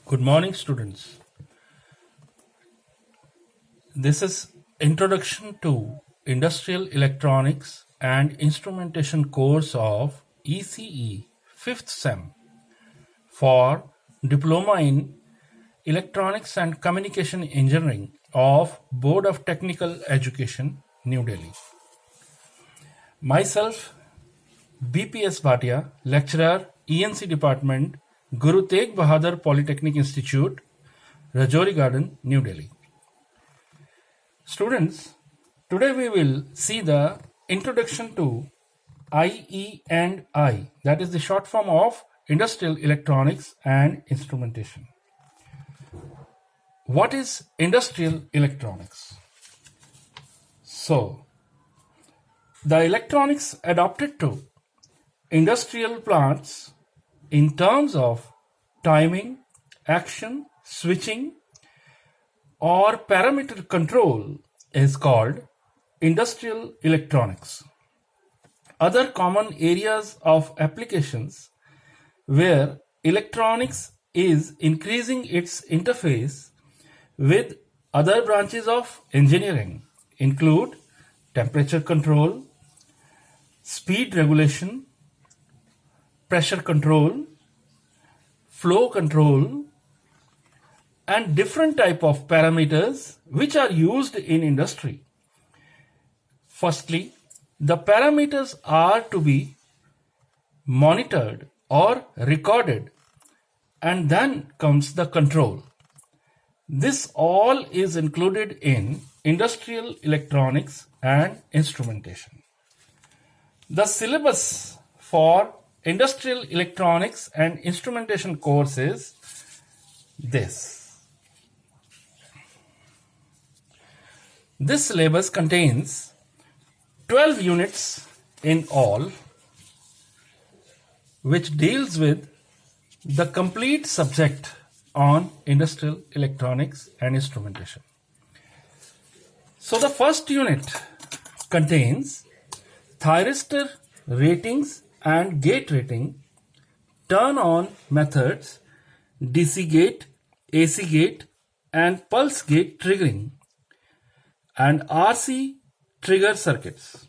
Good morning, students. This is Introduction to Industrial Electronics and Instrumentation course of ECE 5th SEM for Diploma in Electronics and Communication Engineering of Board of Technical Education, New Delhi. Myself, BPS Bhatia, Lecturer, ENC Department, Guru Tegh Bahadur Polytechnic Institute, Rajouri Garden, New Delhi. Students, today we will see the introduction to IE&I, that is the short form of Industrial Electronics and Instrumentation. What is Industrial Electronics? So, the electronics adapted to industrial plants in terms of timing, action, switching, or parameter control is called industrial electronics. Other common areas of applications where electronics is increasing its interface with other branches of engineering include temperature control, speed regulation, pressure control, flow control, and different type of parameters which are used in industry. Firstly, the parameters are to be monitored or recorded, and then comes the control. This all is included in industrial electronics and instrumentation. The syllabus for industrial electronics and instrumentation course is this. This syllabus contains 12 units in all, which deals with the complete subject on industrial electronics and instrumentation. So the first unit contains thyristor ratings and gate rating, turn-on methods, DC gate, AC gate, and pulse gate triggering, and RC trigger circuits.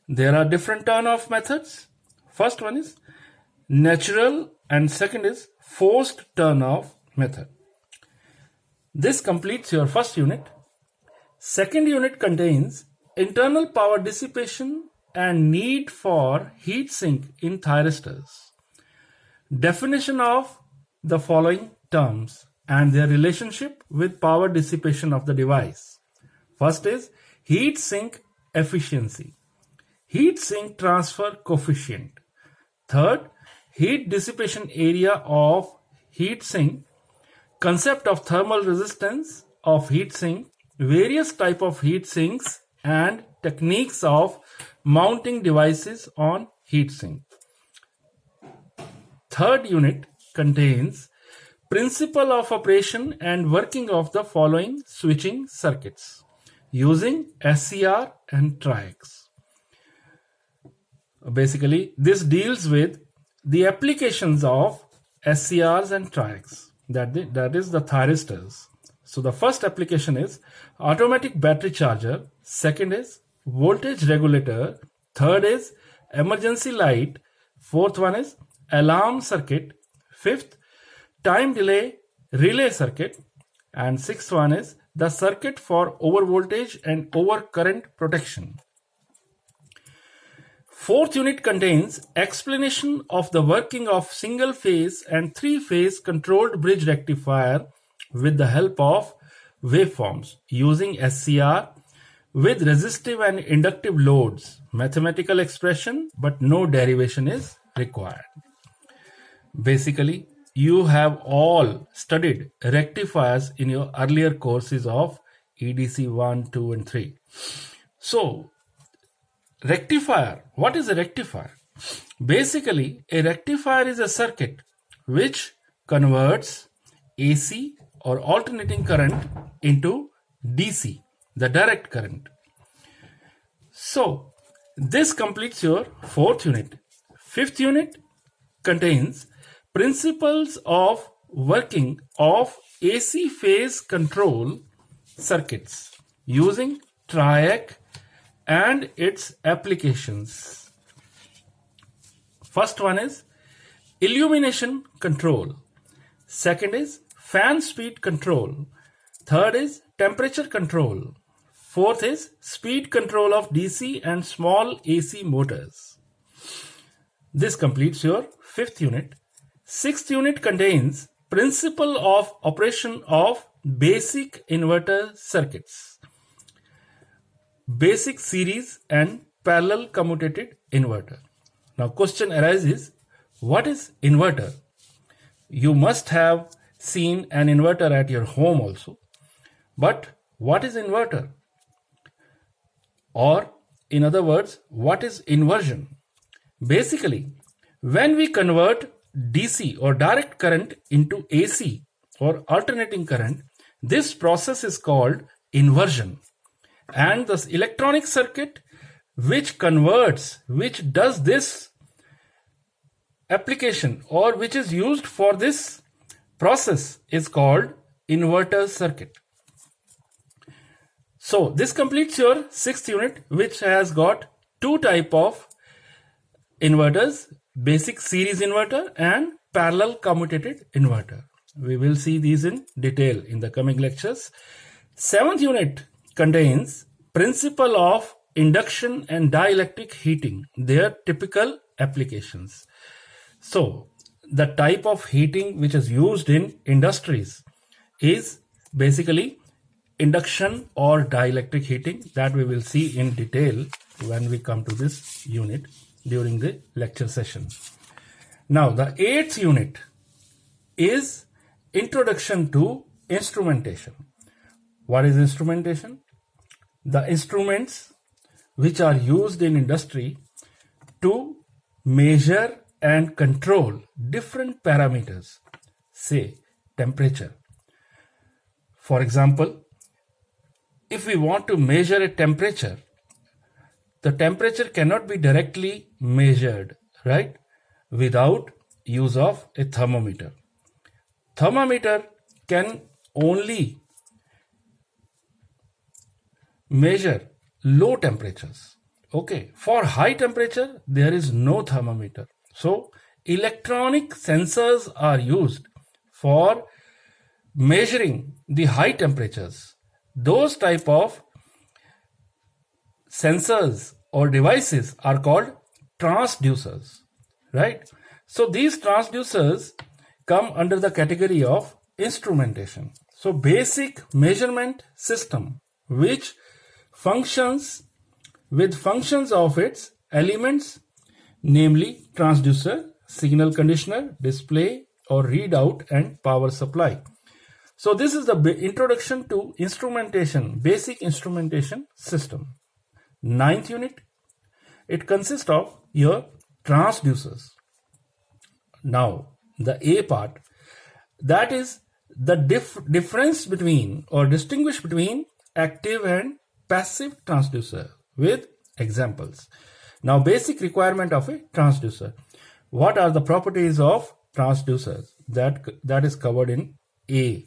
There are different turn-off methods. First one is natural and second is forced turn-off method. This completes your first unit. Second unit contains internal power dissipation and need for heat sink in thyristors. Definition of the following terms and their relationship with power dissipation of the device. First is heat sink efficiency, heat sink transfer coefficient. Third, heat dissipation area of heat sink, concept of thermal resistance of heat sink, various type of heat sinks, and techniques of mounting devices on heat sink. Third unit contains principle of operation and working of the following switching circuits using SCR and TRIACs. Basically, this deals with the applications of SCRs and TRIACs, that is the thyristors. So the first application is automatic battery charger, second is voltage regulator, third is emergency light, fourth one is alarm circuit, fifth time delay relay circuit, and sixth one is the circuit for overvoltage and overcurrent protection. Fourth unit contains explanation of the working of single phase and three phase controlled bridge rectifier with the help of waveforms using SCR with resistive and inductive loads. Mathematical expression, but no derivation is required. Basically, you have all studied rectifiers in your earlier courses of EDC 1, 2, and 3. So, rectifier, what is a rectifier? Basically, a rectifier is a circuit which converts AC or alternating current into DC, the direct current. So, this completes your fourth unit. Fifth unit contains principles of working of AC phase control circuits using TRIAC and its applications. First one is illumination control. Second is fan speed control. Third is temperature control. Fourth is speed control of DC and small AC motors. This completes your fifth unit. Sixth unit contains principle of operation of basic inverter circuits, basic series and parallel commutated inverter. Now question arises, what is inverter? You must have seen an inverter at your home also. But what is inverter? Or in other words, what is inversion? Basically, when we convert DC or direct current into AC or alternating current, this process is called inversion. And the electronic circuit which does this application or which is used for this process is called inverter circuit. So this completes your sixth unit, which has got two type of inverters, basic series inverter and parallel commutated inverter. We will see these in detail in the coming lectures. Seventh unit contains principle of induction and dielectric heating, their typical applications. So the type of heating which is used in industries is basically induction or dielectric heating, that we will see in detail when we come to this unit during the lecture session. Now the eighth unit is introduction to instrumentation. What is instrumentation? The instruments which are used in industry to measure and control different parameters, say temperature. For example, if we want to measure a temperature, the temperature cannot be directly measured, right, without use of a thermometer. Thermometer can only measure low temperatures. Okay, for high temperature, there is no thermometer. So, electronic sensors are used for measuring the high temperatures. Those type of sensors or devices are called transducers, right? So these transducers come under the category of instrumentation. So basic measurement system which functions with functions of its elements, namely transducer, signal conditioner, display or readout and power supply. So this is the introduction to instrumentation, basic instrumentation system. Ninth unit, it consists of your transducers. Now the A part, that is the difference between or distinguish between active and passive transducer with examples. Now basic requirement of a transducer. What are the properties of transducers? That is covered in A.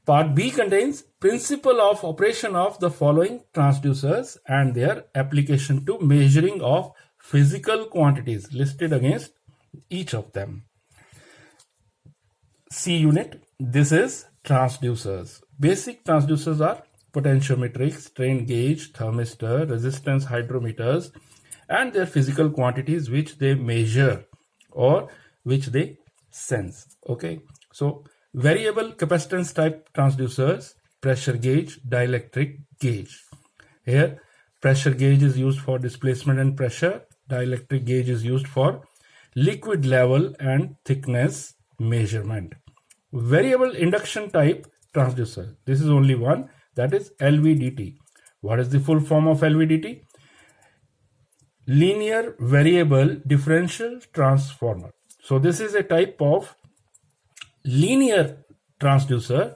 Part B contains principle of operation of the following transducers and their application to measuring of physical quantities listed against each of them. C unit, this is transducers. Basic transducers are potentiometric, strain gauge, thermistor, resistance hydrometers and their physical quantities which they measure or which they sense. Okay, so variable capacitance type transducers, pressure gauge, dielectric gauge. Here pressure gauge is used for displacement and pressure, dielectric gauge is used for liquid level and thickness measurement. Variable induction type transducer, this is only one, that is LVDT. What is the full form of LVDT? Linear variable differential transformer. So this is a type of linear transducer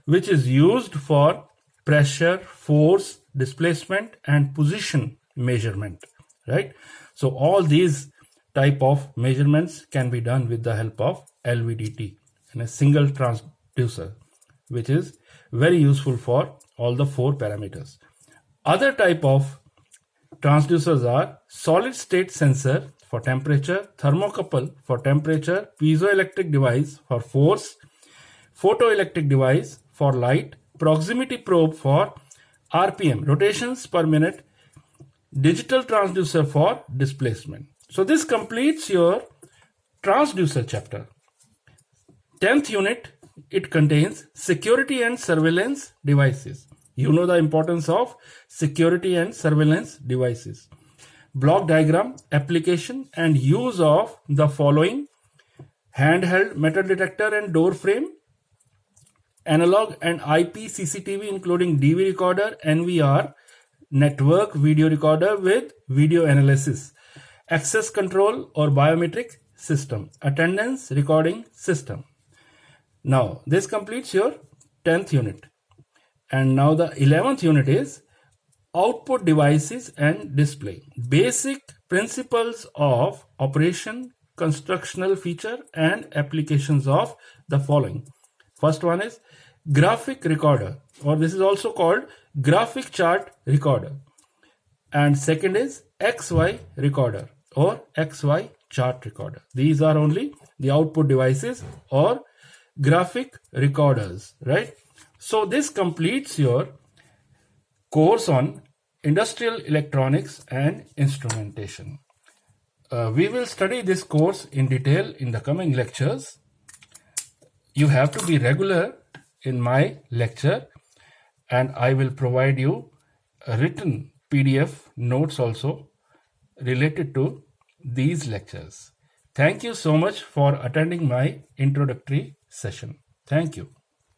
which is used for pressure, force, displacement and position measurement, right? So all these type of measurements can be done with the help of LVDT. in a single transducer, which is very useful for all the 4 parameters. Other type of transducers are solid state sensor for temperature, thermocouple for temperature, piezoelectric device for force, photoelectric device for light, proximity probe for RPM, rotations per minute, digital transducer for displacement. So this completes your transducer chapter. 10th unit, it contains security and surveillance devices. You know the importance of security and surveillance devices. Block diagram, application and use of the following: handheld metal detector and door frame, analog and IP CCTV including DV recorder, NVR, network video recorder with video analysis, access control or biometric system, attendance recording system. Now this completes your 10th unit. And now the 11th unit is output devices and display. Basic principles of operation, constructional feature and applications of the following. First one is graphic recorder, or this is also called graphic chart recorder. And second is XY recorder or XY chart recorder. These are only the output devices or graphic recorders, right? So this completes your course on industrial electronics and instrumentation. We will study this course in detail in the coming lectures. You have to be regular in my lecture, and I will provide you a written PDF notes also related to these lectures. Thank you so much for attending my introductory session. Thank you.